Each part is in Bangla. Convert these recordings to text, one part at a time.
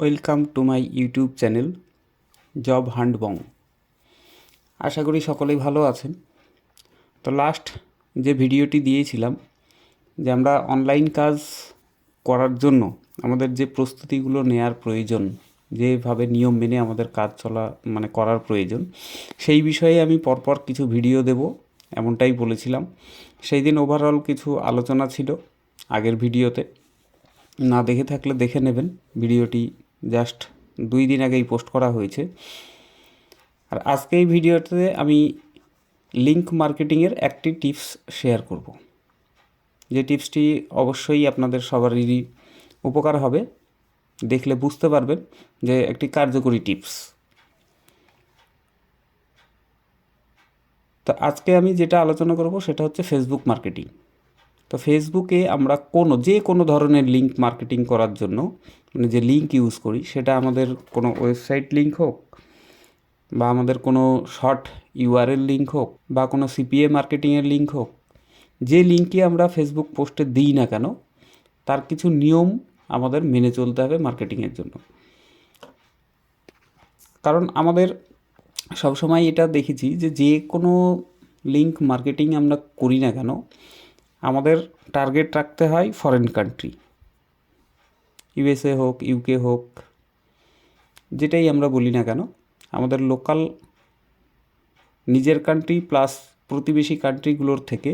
Welcome to my YouTube channel job hunt Bong. আশা করি সকলেই ভালো আছেন। তো লাস্ট যে ভিডিওটি দিয়েছিলাম যে আমরা অনলাইন কাজ করার জন্য আমাদের যে প্রস্তুতিগুলো নেওয়ার প্রয়োজন, যেভাবে নিয়ম মেনে আমাদের কাজ করার প্রয়োজন, সেই বিষয়ে আমি পরপর কিছু ভিডিও দেব এমনটাই বলেছিলাম। সেই দিন ওভারঅল কিছু আলোচনা ছিল আগের ভিডিওতে, না দেখে থাকলে দেখে নেবেন। ভিডিওটি জাস্ট 2 দিন আগেই পোস্ট করা হয়েছে। আর আজকে এই ভিডিওতে আমি লিঙ্ক মার্কেটিংয়ের একটি টিপস শেয়ার করব, যে টিপসটি অবশ্যই আপনাদের সবারই উপকার হবে। দেখলে বুঝতে পারবেন যে একটি কার্যকরী টিপস। তো আজকে আমি যেটা আলোচনা করব সেটা হচ্ছে ফেসবুক মার্কেটিং। তো ফেসবুকে আমরা যে কোনো ধরনের লিঙ্ক মার্কেটিং করার জন্য যে লিঙ্ক ইউজ করি, সেটা আমাদের কোনো ওয়েবসাইট লিঙ্ক হোক, বা আমাদের কোনো শর্ট ইউআরএল লিঙ্ক হোক, বা কোনো সিপিএ মার্কেটিংয়ের লিঙ্ক হোক, যে লিঙ্কে আমরা ফেসবুক পোস্টে দিই না কেন, তার কিছু নিয়ম আমাদের মেনে চলতে হবে মার্কেটিংয়ের জন্য। কারণ আমাদের সবসময় এটা দেখেছি যে কোনো লিঙ্ক মার্কেটিং আমরা করি না কেন, আমাদের টার্গেট রাখতে হয় ফরেন কান্ট্রি, ইউএসএ হোক, ইউকে হোক, যেটাই আমরা বলি না কেন, আমাদের লোকাল নিজের কান্ট্রি প্লাস প্রতিবেশী কান্ট্রিগুলোর থেকে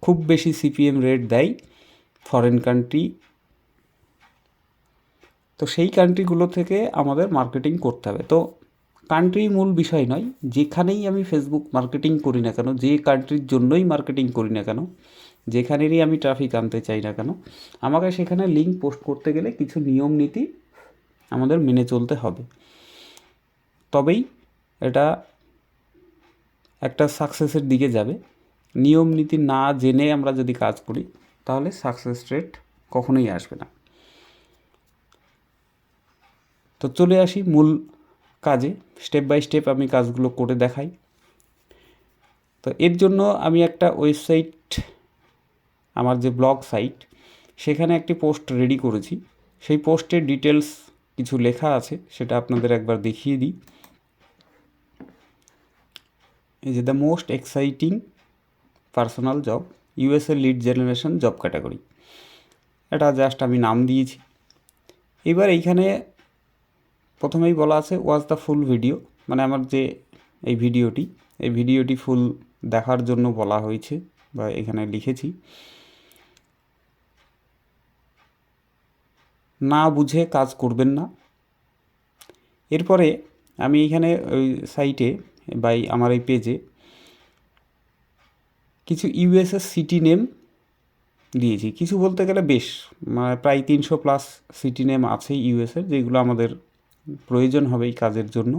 খুব বেশি সিপিএম রেট দেয় ফরেন কান্ট্রি। তো সেই কান্ট্রিগুলো থেকে আমাদের মার্কেটিং করতে হবে। তো কান্ট্রি মূল বিষয় নয়, যেখানেই আমি ফেসবুক মার্কেটিং করি না কেন, যে কান্ট্রির জন্যই মার্কেটিং করি না কেন, যেখানেরই আমি ট্রাফিক আনতে চাই না কেন, আমাকে সেখানে লিঙ্ক পোস্ট করতে গেলে কিছু নিয়ম নীতি আমাদের মেনে চলতে হবে। তবেই এটা একটা সাকসেসের দিকে যাবে। নিয়ম নীতি না জেনে আমরা যদি কাজ করি, তাহলে সাকসেস রেট কখনোই আসবে না। তো চলে আসি মূল কাজে। স্টেপ বাই স্টেপ আমি কাজগুলো করে দেখাই। তো এর জন্য আমি একটা ওয়েবসাইট, আমার যে ব্লগ সাইট, সেখানে একটি পোস্ট রেডি করেছি। সেই পোস্টের ডিটেলস কিছু লেখা আছে, সেটা আপনাদের একবার দেখিয়ে দিই। এই যে the most exciting personal job, USA lead generation job category, এটা জাস্ট আমি নাম দিয়েছি। এবার এইখানে প্রথমেই বলা আছে ওয়াচ দ্য ফুল ভিডিও, মানে আমার যে এই ভিডিওটি ফুল দেখার জন্য বলা হয়েছে, বা এখানে লিখেছি। না বুঝে কাজ করবেন না। এরপরে আমি এইখানে ওই সাইটে বা আমার এই পেজে কিছু ইউএসএ সিটি নেম দিয়েছি। কিছু বলতে গেলে বেশ প্রায় 300+ সিটি নেম আছে ইউএসএর, যেগুলো আমাদের প্রয়োজন হবে এই কাজের জন্য।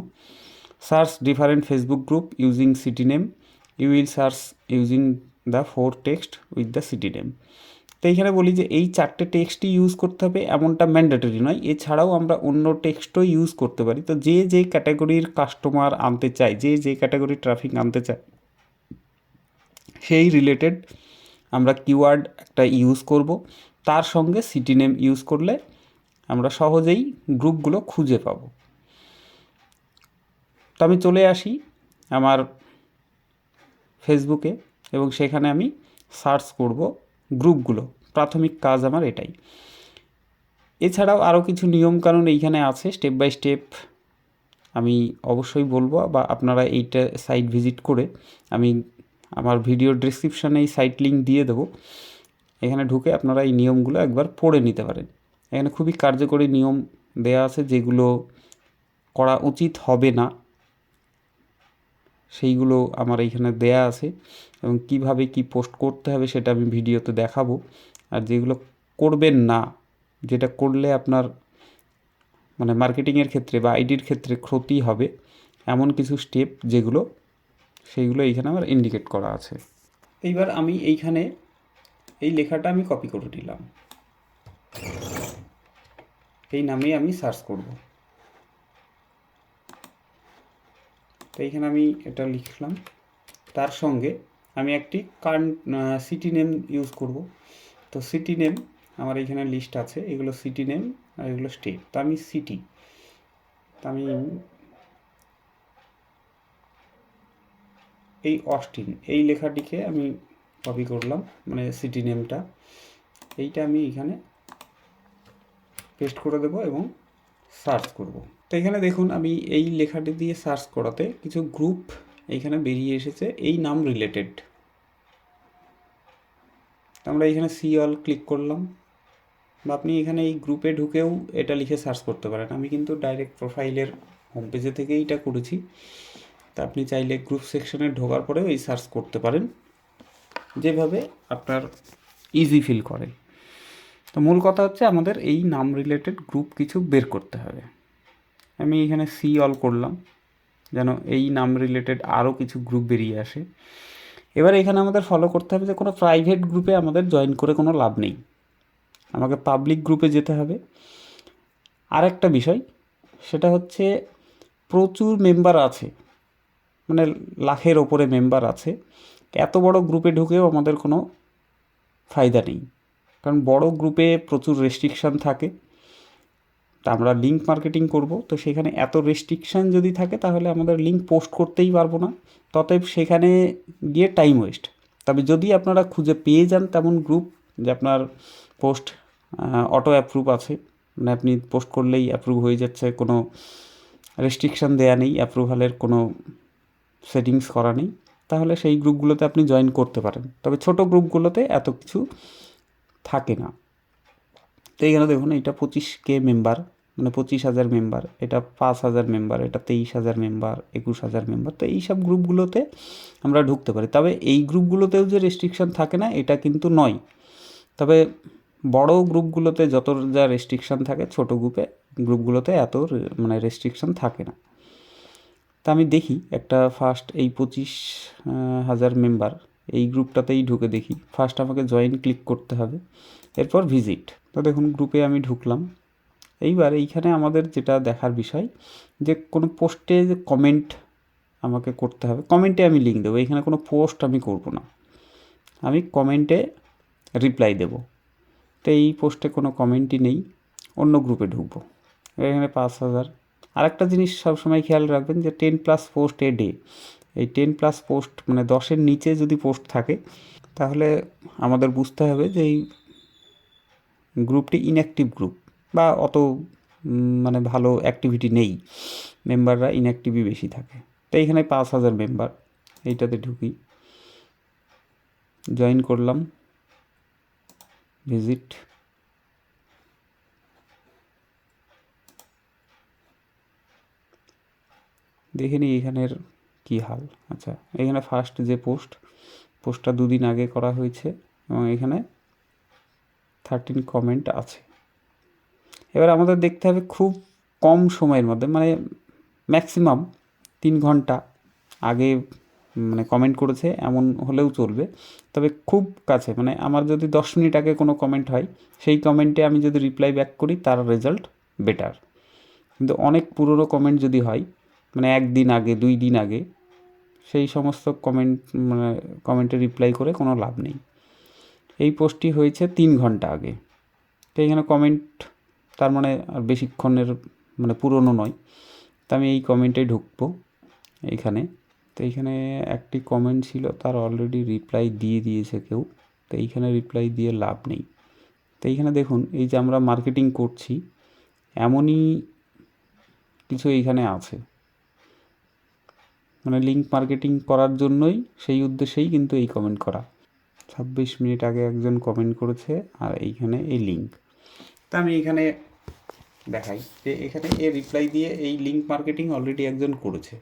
Search different Facebook group using city name, you will search using the 4 text with the city name. তো এইখানে বলি যে এই 4টে টেক্সটই ইউজ করতে হবে, এমনটা ম্যান্ডেটরি নয়। এছাড়াও আমরা অন্য টেক্সটও ইউজ করতে পারি। তো যে ক্যাটাগরির কাস্টমার আনতে চায়, যে ক্যাটাগরির ট্রাফিক আনতে চায়, সেই রিলেটেড আমরা কিওয়ার্ড একটা ইউজ করব। তার সঙ্গে সিটি নেম ইউজ করলে আমরা সহজেই গ্রুপগুলো খুঁজে পাব। তো আমি চলে আসি আমার ফেসবুকে, এবং সেখানে আমি সার্চ করব গ্রুপগুলো। প্রাথমিক কাজ আমার এটাই। এছাড়াও আরও কিছু নিয়মকানুন এইখানে আছে, স্টেপ বাই স্টেপ আমি অবশ্যই বলবো, বা আপনারা এইটা সাইট ভিজিট করে, আমি আমার ভিডিও ডেসক্রিপশানে এই সাইট লিঙ্ক দিয়ে দেবো। এখানে ঢুকে আপনারা এই নিয়মগুলো একবার পড়ে নিতে পারেন। এখানে খুবই কার্যকরী নিয়ম দেওয়া আছে, যেগুলো করা উচিত হবে না সেইগুলো আমার এইখানে দেয়া আছে, এবং কিভাবে কি পোস্ট করতে হবে সেটা আমি ভিডিওতে দেখাবো। আর যেগুলো করবেন না, যেটা করলে আপনার মার্কেটিংয়ের ক্ষেত্রে বা আইডির ক্ষেত্রে ক্ষতি হবে, এমন কিছু স্টেপ সেইগুলো এইখানে আমার ইন্ডিকেট করা আছে। এইবার আমি এইখানে এই লেখাটা আমি কপি করে নিলাম, এই নামে আমি সার্চ করব। তো এইখানে আমি এটা লিখলাম, তার সঙ্গে আমি একটি সিটি নেম ইউজ করব। তো সিটি নেম আমার এইখানে লিস্ট আছে, এগুলো সিটি নেম আর এগুলো স্টেট। তো আমি সিটি আমি এই অস্টিন এই লেখাটিকে আমি কপি করলাম, মানে সিটি নেমটা, এইটা আমি এখানে পেস্ট করে দেবো এবং সার্চ করব। তো এখানে দেখুন আমি এই লেখাটি দিয়ে সার্চ করাতে কিছু গ্রুপ এইখানে বেরিয়ে এসেছে এই নাম রিলেটেড। আমরা এখানে সি অল ক্লিক করলাম, বা আপনি এখানে এই গ্রুপে ঢুকেও এটা লিখে সার্চ করতে পারেন। আমি কিন্তু ডাইরেক্ট প্রোফাইলের হোম পেজে থেকেই এটা করেছি। তা আপনি চাইলে গ্রুপ সেকশনে ঢোকার পরেও এই সার্চ করতে পারেন, যেভাবে আপনার ইজি ফিল করে। তো মূল কথা হচ্ছে আমাদের এই নাম রিলেটেড গ্রুপ কিছু বের করতে হবে। আমি এখানে সি অল করলাম যেন এই নাম রিলেটেড আরও কিছু গ্রুপ বেরিয়ে আসে। এবার এখানে আমাদের ফলো করতে হবে যে কোনো প্রাইভেট গ্রুপে আমাদের জয়েন করে কোনো লাভ নেই, আমাকে পাবলিক গ্রুপে যেতে হবে। আরেকটা বিষয় সেটা হচ্ছে প্রচুর মেম্বার আছে, মানে লাখের ওপরে মেম্বার আছে, এত বড় গ্রুপে ঢুকেও আমাদের কোনো ফায়দা নেই, কারণ বড় গ্রুপে প্রচুর রেস্ট্রিকশান থাকে। তা আমরা লিঙ্ক মার্কেটিং করব, তো সেখানে এত রেস্ট্রিকশান যদি থাকে তাহলে আমাদের লিঙ্ক পোস্ট করতেই পারবো না, ততএব সেখানে গিয়ে টাইম ওয়েস্ট। তবে যদি আপনারা খুঁজে পেয়ে যান তেমন গ্রুপ যে আপনার পোস্ট অটো অ্যাপ্রুভ আছে, মানে আপনি পোস্ট করলেই অ্যাপ্রুভ হয়ে যাচ্ছে, কোনো রেস্ট্রিকশান দেয়া নেই, অ্যাপ্রুভালের কোনো সেটিংস করা নেই, তাহলে সেই গ্রুপগুলোতে আপনি জয়েন করতে পারেন। তবে ছোট গ্রুপগুলোতে এত কিছু থাকে না। তো এইখানে দেখুন এটা 25K মেম্বার, মানে 25,000 মেম্বার, এটা 5,000 মেম্বার, এটা 23,000 মেম্বার, 21,000 মেম্বার। তো এইসব গ্রুপগুলোতে আমরা ঢুকতে পারি। তবে এই গ্রুপগুলোতেও যে রেস্ট্রিকশান থাকে না এটা কিন্তু নয়। তবে বড় গ্রুপগুলোতে যত যা রেস্ট্রিকশান থাকে ছোট গ্রুপগুলোতে এত মানে রেস্ট্রিকশান থাকে না। তা আমি দেখি একটা ফার্স্ট এই 25,000 মেম্বার এই গ্রুপটাতেই ঢুকে দেখি। ফার্স্ট আমাকে জয়েন ক্লিক করতে হবে, এরপর ভিজিট। তো দেখুন গ্রুপে আমি ঢুকলাম। এইবার এইখানে আমাদের যেটা দেখার বিষয় যে কোনো পোস্টে যে কমেন্ট আমাকে করতে হবে, কমেন্টে আমি লিঙ্ক দেবো, এখানে কোনো পোস্ট আমি করব না, আমি কমেন্টে রিপ্লাই দেব। তো এই পোস্টে কোনো কমেন্টই নেই, অন্য গ্রুপে ঢুকবো। এখানে 5,000। আরেকটা জিনিস সবসময় খেয়াল রাখবেন যে 10+ পোস্ট এ ডে, এই 10+ পোস্ট মানে 10-এর নিচে যদি পোস্ট থাকে তাহলে আমাদের বুঝতে হবে যে এই গ্রুপটি ইনঅ্যাক্টিভ গ্রুপ, বা অত মানে ভালো অ্যাক্টিভিটি নেই, মেম্বাররা ইনঅ্যাক্টিভই বেশি থাকে। তো এইখানে 5,000 মেম্বার, এইটাতে ঢুকি, জয়েন করলাম, ভিজিট। দেখে নিই এখানের কী হাল। আচ্ছা, এখানে ফার্স্ট যে পোস্টটা 2 দিন আগে করা হয়েছে এবং এখানে 13 কমেন্ট আছে। এবার আমাদের দেখতে হবে খুব কম সময়ের মধ্যে, মানে ম্যাক্সিমাম 3 ঘন্টা আগে মানে কমেন্ট করেছে এমন হলেও চলবে। তবে খুব কাছে, মানে আমার যদি 10 মিনিট আগে কোনো কমেন্ট হয় সেই কমেন্টে আমি যদি রিপ্লাই ব্যাক করি তার রেজাল্ট বেটার। কিন্তু অনেক পুরনো কমেন্ট যদি হয়, মানে 1 দিন আগে 2 দিন আগে, সেই সমস্ত মানে কমেন্টে রিপ্লাই করে কোনো লাভ নেই। এই পোস্টটি হয়েছে 3 ঘন্টা আগে, তো এখানে কমেন্ট তার মানে আর বেশিক্ষণের মানে পুরনো নয়। তো আমি এই কমেন্টে ঢুকবো এইখানে। তো এইখানে একটি কমেন্ট ছিল, তার অলরেডি রিপ্লাই দিয়ে দিয়েছে কেউ, তো এইখানে রিপ্লাই দিয়ে লাভ নেই। তো এইখানে দেখুন এই যে আমরা মার্কেটিং করছি এমনই কিছু এইখানে আছে, মানে লিঙ্ক মার্কেটিং করার জন্যই, সেই উদ্দেশ্যেই কিন্তু এই কমেন্ট করা। 26 মিনিট আগে একজন কমেন্ট করেছে আর এইখানে এই লিঙ্ক। তা আমি এখানে দেখাই যে এখানে এ রিপ্লাই দিয়ে এই লিঙ্ক মার্কেটিং অলরেডি একজন করেছে।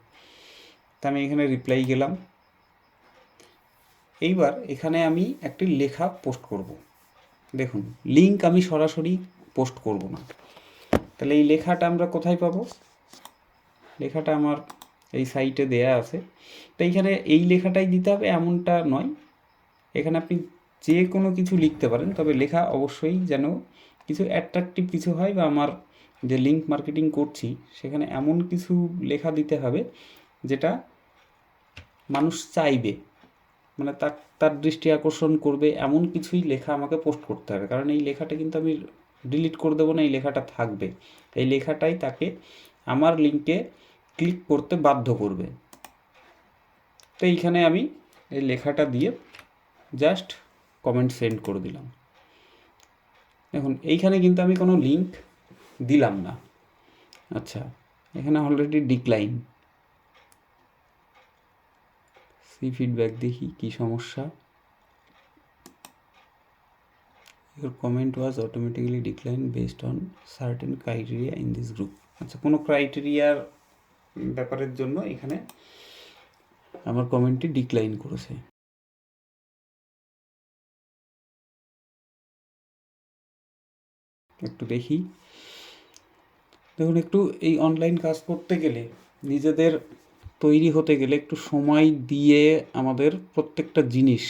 তা আমি এখানে রিপ্লাই গেলাম। এইবার এখানে আমি একটি লেখা পোস্ট করব। দেখুন লিঙ্ক আমি সরাসরি পোস্ট করব না, তাহলে এই লেখাটা আমরা কোথায় পাবো? লেখাটা আমার এই সাইটে দেয়া আছে। তো এইখানে এই লেখাটাই দিতে হবে এমনটা নয়, এখানে আপনি যে কোনো কিছু লিখতে পারেন, তবে লেখা অবশ্যই যেন কিছু অ্যাট্রাকটিভ কিছু হয়, বা আমার যে লিঙ্ক মার্কেটিং করছি সেখানে এমন কিছু লেখা দিতে হবে যেটা মানুষ চাইবে, মানে তার দৃষ্টি আকর্ষণ করবে, এমন কিছুই লেখা আমাকে পোস্ট করতে হবে। কারণ এই লেখাটা কিন্তু আমি ডিলিট করে দেবো না, এই লেখাটা থাকবে, এই লেখাটাই তাকে আমার লিঙ্কে ক্লিক করতে বাধ্য করবে। তো এইখানে আমি এই লেখাটা দিয়ে জাস্ট কমেন্ট সেন্ড করে দিলাম। দেখুন এইখানে কিন্তু আমি কোনো লিঙ্ক দিলাম না। আচ্ছা, এখানে অলরেডি ডিক্লাইন। সি ফিডব্যাক, দেখি কি সমস্যা। Your comment was automatically declined based on certain criteria in this group. আচ্ছা, কোনো ক্রাইটেরিয়ার ব্যাপারের জন্য এখানে আমার কমেন্টটি ডিক্লাইন করেছে। একটু দেখি। দেখুন, একটু এই অনলাইন কাজ করতে গেলে, নিজেদের তৈরি হতে গেলে একটু সময় দিয়ে আমাদের প্রত্যেকটা জিনিস,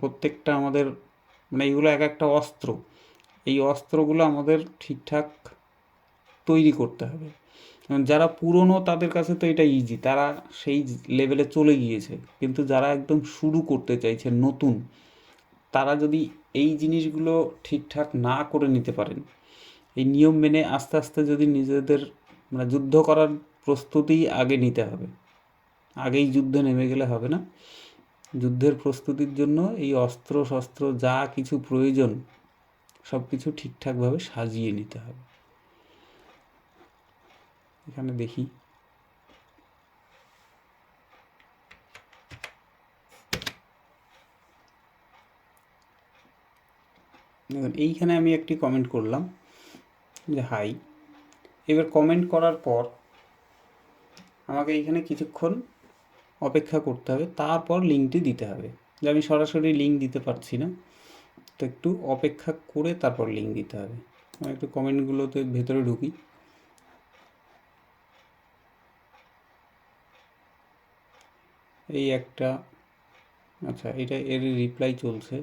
প্রত্যেকটা আমাদের মানে এইগুলো এক একটা অস্ত্র, এই অস্ত্রগুলো আমাদের ঠিকঠাক তৈরি করতে হবে। যারা পুরনো তাদের কাছে তো এটা ইজি, তারা সেই লেভেলে চলে গিয়েছে। কিন্তু যারা একদম শুরু করতে চাইছে নতুন, তারা যদি এই জিনিসগুলো ঠিকঠাক না করে নিতে পারেন, এই নিয়ম মেনে আস্তে আস্তে যদি নিজেদের মানে যুদ্ধ করার প্রস্তুতি আগে নিতে হবে, আগেই যুদ্ধে নেমে গেলে হবে না। যুদ্ধের প্রস্তুতির জন্য এই অস্ত্র শস্ত্র যা কিছু প্রয়োজন সব কিছু ঠিকঠাকভাবে সাজিয়ে নিতে হবে। এখানে দেখি, দেখুন এইখানে আমি একটি কমেন্ট করলাম যে হাই। এবার কমেন্ট করার পর আমাকে এইখানে কিছুক্ষণ অপেক্ষা করতে হবে, তারপর লিঙ্কটি দিতে হবে। যে আমি সরাসরি লিঙ্ক দিতে পারছি না, তো একটু অপেক্ষা করে তারপর লিঙ্ক দিতে হবে। আমি একটু কমেন্টগুলোতে ভেতরে ঢুকি। এই একটা, আচ্ছা এটা এর রিপ্লাই চলছে।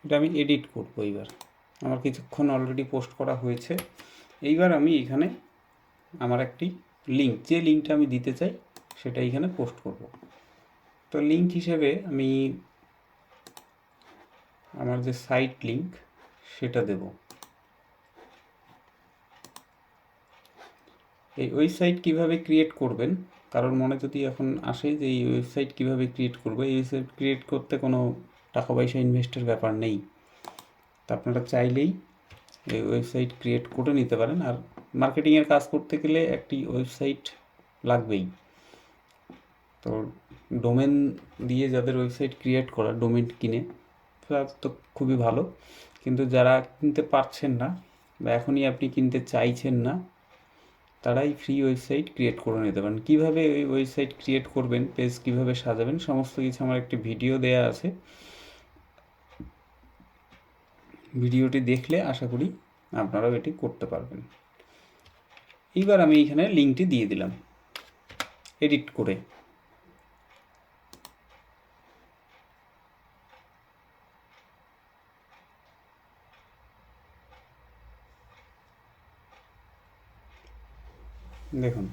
এটা আমি এডিট করবো। এইবার আমার কিছুক্ষণ অলরেডি পোস্ট করা হয়েছে। এইবার আমি এখানে আমার একটি লিঙ্ক, যে লিঙ্কটা আমি দিতে চাই সেটা এখানে পোস্ট করব। তো লিঙ্ক হিসেবে আমি আমার যে সাইট লিঙ্ক সেটা দেব। এই ওয়েবসাইট কিভাবে ক্রিয়েট করবেন, কারোর মনে যদি এখন আসে যে এই ওয়েবসাইট কিভাবে ক্রিয়েট করবো, এই ওয়েবসাইট ক্রিয়েট করতে কোনো টাকা পয়সা ইনভেস্টের ব্যাপার নেই। তা আপনারা চাইলেই এই ওয়েবসাইট ক্রিয়েট করে নিতে পারেন। আর মার্কেটিংয়ের কাজ করতে গেলে একটি ওয়েবসাইট লাগবেই। তো ডোমেন দিয়ে যাদের ওয়েবসাইট ক্রিয়েট করা, ডোমেন কিনে, তারা তো খুবই ভালো। কিন্তু যারা কিনতে পারছেন না বা এখনই আপনি কিনতে চাইছেন না, তারাই ফ্রি ওয়েবসাইট ক্রিয়েট করে নিতে পারেন। কীভাবে ওই ওয়েবসাইট ক্রিয়েট করবেন, পেজ কীভাবে সাজাবেন, সমস্ত কিছু আমার একটি ভিডিও দেয়া আছে। ভিডিওটি দেখলে আশা করি আপনারাও এটি করতে পারবেন। এইবার আমি এখানে লিঙ্কটি দিয়ে দিলাম এডিট করে। দেখুন,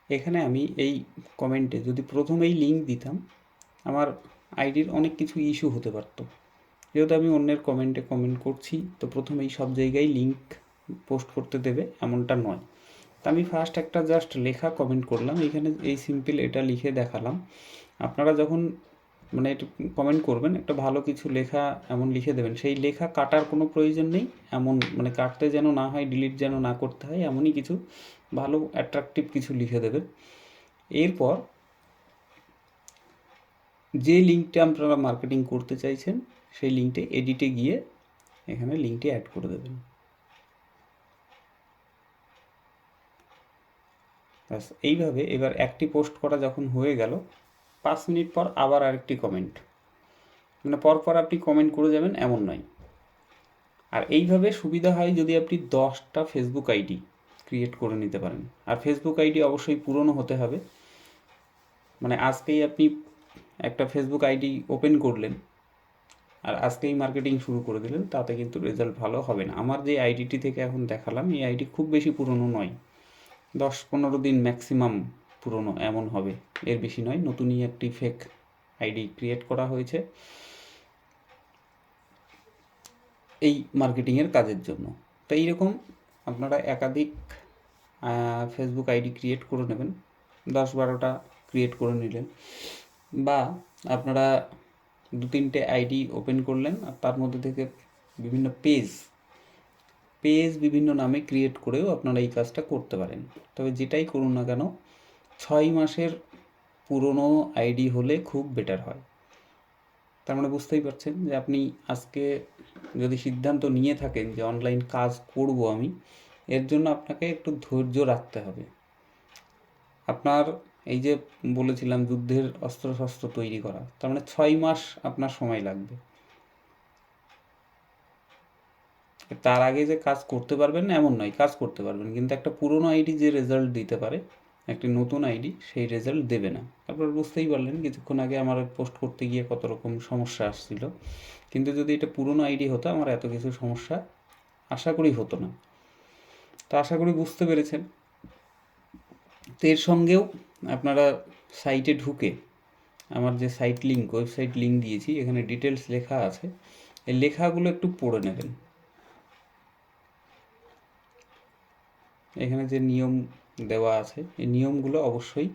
এখানে আমি এই কমেন্টে যদি প্রথমেই লিঙ্ক দিতাম, আমার আইডির অনেক কিছু ইস্যু হতে পারতো। যেহেতু আমি অন্যের কমেন্টে কমেন্ট করছি, তো প্রথমেই সব জায়গায় লিঙ্ক পোস্ট করতে দেবে এমনটা নয়। তো আমি ফার্স্ট একটা জাস্ট লেখা কমেন্ট করলাম, এখানে এই সিম্পল এটা লিখে দেখালাম। আপনারা যখন মানে এটা কমেন্ট করবেন, একটা ভালো কিছু লেখা এমন লিখে দেবেন, সেই লেখা কাটার কোনো প্রয়োজন নেই। এমন মানে কাটতে যেন না হয়, ডিলিট যেন না করতে হয়, এমনই কিছু ভালো অ্যাট্রাকটিভ কিছু লিখে দেবেন। এরপর যে লিঙ্কটা আপনারা মার্কেটিং করতে চাইছেন সেই লিঙ্কটে এডিটে গিয়ে এখানে লিঙ্কটি অ্যাড করে দেবেন। ব্যাস এইভাবে এবার একটি পোস্ট করা যখন হয়ে গেল, 5 মিনিট পর আবার আরেকটি কমেন্ট, মানে পরপর আপনি কমেন্ট করে যাবেন এমন নয়। আর এইভাবে সুবিধা হয় যদি আপনি 10টা ফেসবুক আইডি ক্রিয়েট করে নিতে পারেন। আর ফেসবুক আইডি অবশ্যই পুরনো হতে হবে। মানে আজকেই আপনি একটা ফেসবুক আইডি ওপেন করলেন আর আজকেই মার্কেটিং শুরু করে দিলেন, তাতে কিন্তু রেজাল্ট ভালো হবে না। আমার যে আইডিটি থেকে এখন দেখালাম, এই আইডি খুব বেশি পুরনো নয়, 10-15 দিন ম্যাক্সিমাম পুরনো এমন হবে, এর বেশি নয়। নতুনই একটি ফেক আইডি ক্রিয়েট করা হয়েছে এই মার্কেটিংয়ের কাজের জন্য। তো এইরকম আপনারা একাধিক ফেসবুক আইডি ক্রিয়েট করে নেবেন, 10-12টা ক্রিয়েট করে নিলেন, বা আপনারা 2-3টে আইডি ওপেন করলেন আর তার মধ্যে থেকে বিভিন্ন পেজ বিভিন্ন নামে ক্রিয়েট করেও আপনারা এই কাজটা করতে পারেন। তবে যেটাই করুন না কেন, 6 মাসের পুরনো আইডি হলে খুব বেটার হয়। তার মানে বুঝতেই পারছেন যে আপনি আজকে যদি সিদ্ধান্ত নিয়ে থাকেন যে অনলাইন কাজ করব আমি, এর জন্য আপনাকে একটু ধৈর্য রাখতে হবে। আপনার এই যে বলেছিলাম যুদ্ধের অস্ত্রশস্ত্র তৈরি করা, তার মানে 6 মাস আপনার সময় লাগবে। তার আগে যে কাজ করতে পারবেন না এমন নয়, কাজ করতে পারবেন, কিন্তু একটা পুরনো আইডি যে রেজাল্ট দিতে পারে, একটি নতুন আইডি সেই রেজাল্ট দেবে না। আপনারা বুঝতেই পারলেন কিছুক্ষণ আগে আমার পোস্ট করতে গিয়ে কত রকম সমস্যা আসছিল, কিন্তু যদি এটা পুরনো আইডি হতো আমার এত কিছু সমস্যা আশা করি হতো না। তো আশা করি বুঝতে পেরেছেন। তো এর সঙ্গেও আপনারা সাইটে ঢুকে আমার যে সাইট লিঙ্ক, ওয়েবসাইট লিঙ্ক দিয়েছি, এখানে ডিটেলস লেখা আছে, এই লেখাগুলো একটু পড়ে নেবেন। এখানে যে নিয়ম দেওয়া আছে, এই নিয়মগুলো অবশ্যই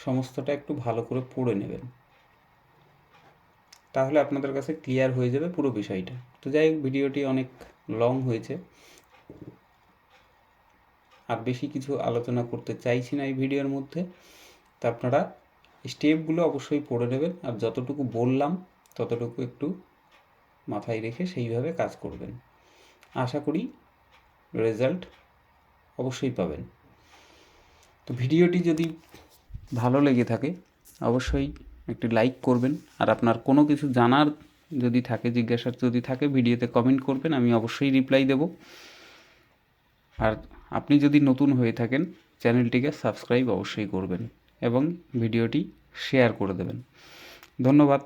সমস্তটা একটু ভালো করে পড়ে নেবেন, তাহলে আপনাদের কাছে ক্লিয়ার হয়ে যাবে পুরো বিষয়টা। তো যাই হোক, ভিডিওটি অনেক লং হয়েছে, আর বেশি কিছু আলোচনা করতে চাইছি না এই ভিডিওর মধ্যে। তা আপনারা স্টেপগুলো অবশ্যই পড়ে নেবেন, আর যতটুকু বললাম ততটুকু একটু মাথায় রেখে সেইভাবে কাজ করবেন। আশা করি রেজাল্ট অবশ্যই পাবেন। তো ভিডিওটি যদি ভালো লেগে থাকে অবশ্যই একটি লাইক করবেন, আর আপনার কোনো কিছু জানার যদি থাকে, জিজ্ঞাসার যদি থাকে, ভিডিওতে কমেন্ট করবেন, আমি অবশ্যই রিপ্লাই দেব। আর আপনি যদি নতুন হয়ে থাকেন চ্যানেলটিকে সাবস্ক্রাইব অবশ্যই করবেন এবং ভিডিওটি শেয়ার করে দেবেন। ধন্যবাদ।